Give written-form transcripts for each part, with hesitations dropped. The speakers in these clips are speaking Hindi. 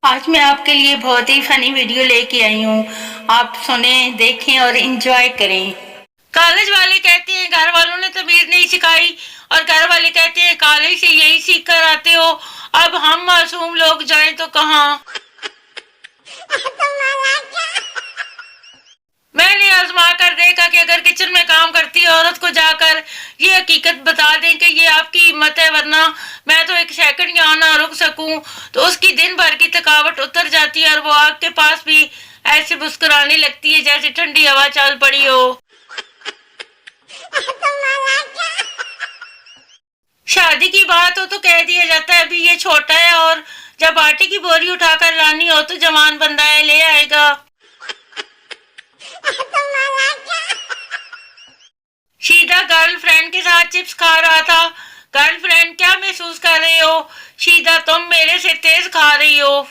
आज मैं आपके लिए बहुत ही फनी वीडियो लेके आई हूँ। आप सुने, देखें और एंजॉय करें। कॉलेज वाले कहते हैं घर वालों ने तमीज नहीं सिखाई, और घर वाले कहते हैं कॉलेज से यही सीख कर आते हो। अब हम मासूम लोग जाएं तो कहाँ। मैंने आजमा कर देखा कि अगर किचन में काम करती औरत को जाकर ये हकीकत बता दें कि ये आपकी हिम्मत है, वरना मैं तो एक सेकंड यहाँ ना रुक सकूं, तो उसकी दिन भर की थकावट उतर जाती है और वो आग के पास भी ऐसे मुस्कुराने लगती है जैसे ठंडी हवा चल पड़ी हो। शादी की बात हो तो कह दिया जाता है अभी ये छोटा है, और जब आटे की बोरी उठाकर लानी हो तो जवान बंदा है, ले आएगा। शीदा गर्लफ्रेंड के साथ चिप्स खा रहा था। गर्लफ्रेंड, क्या महसूस कर रहे हो? शीदा, तुम मेरे से तेज खा रही हो।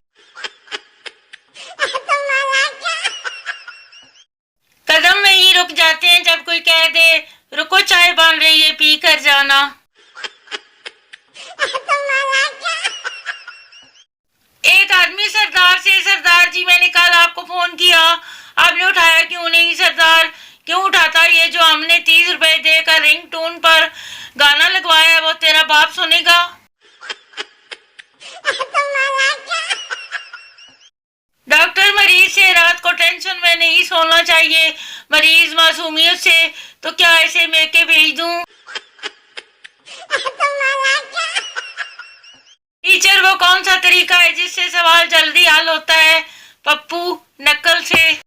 कदम में ही रुक जाते हैं जब कोई कह दे रुको चाय बन रही है, पी कर जाना। एक आदमी सरदार से, सरदार जी मैंने कल आपको फोन किया, आपने उठाया क्यों नहीं? सरदार, क्यों उठाता? ये जो हमने 30 रुपए देकर रिंग टोन पर गाना लगवाया है वो तेरा बाप सुनेगा। डॉक्टर, मरीज से रात को टेंशन में नहीं सोना चाहिए, मरीज मासूमियत से, तो क्या ऐसे मेके भेज दूं? टीचर, वो कौन सा तरीका है जिससे सवाल जल्दी हल होता है? पप्पू, नकल से।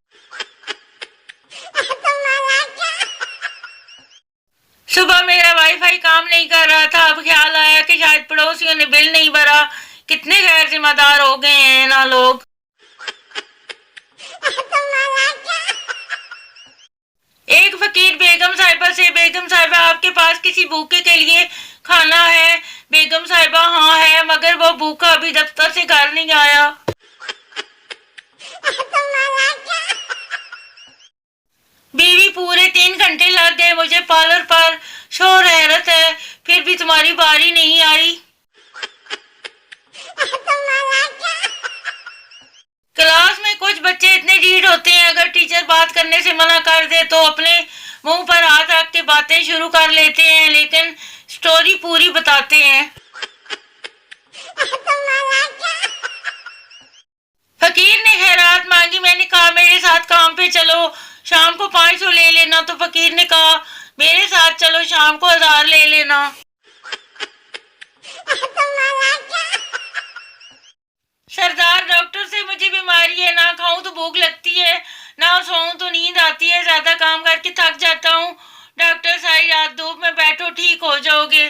सुबह मेरा वाईफाई काम नहीं कर रहा था, अब ख्याल आया कि शायद पड़ोसियों ने बिल नहीं भरा। कितने गैर जिम्मेदार हो गए हैं ना लोग। एक फकीर बेगम साहिबा से, बेगम साहिबा आपके पास किसी भूखे के लिए खाना है? बेगम साहिबा, हाँ है, मगर वो भूखा अभी दफ्तर से घर नहीं आया। बीवी, पूरे 3 घंटे लग गए मुझे पार्लर पर, शोर हैरत है, फिर भी तुम्हारी बारी नहीं आई। क्लास में कुछ बच्चे इतने ढीठ होते हैं, अगर टीचर बात करने से मना कर दे तो अपने मुंह पर हाथ रख के बातें शुरू कर लेते हैं, लेकिन स्टोरी पूरी बताते हैं। फकीर ने खैरात मांगी, मैंने कहा मेरे साथ काम पे चलो, शाम को 500 ले लेना। तो फकीर ने कहा मेरे साथ चलो, शाम को 1000 ले लेना। सरदार, डॉक्टर से मुझे बीमारी है, ना खाऊं तो भूख लगती है, ना सोऊं तो नींद आती है, ज्यादा काम करके थक जाता हूँ। डॉक्टर, सारी रात धूप में बैठो, ठीक हो जाओगे।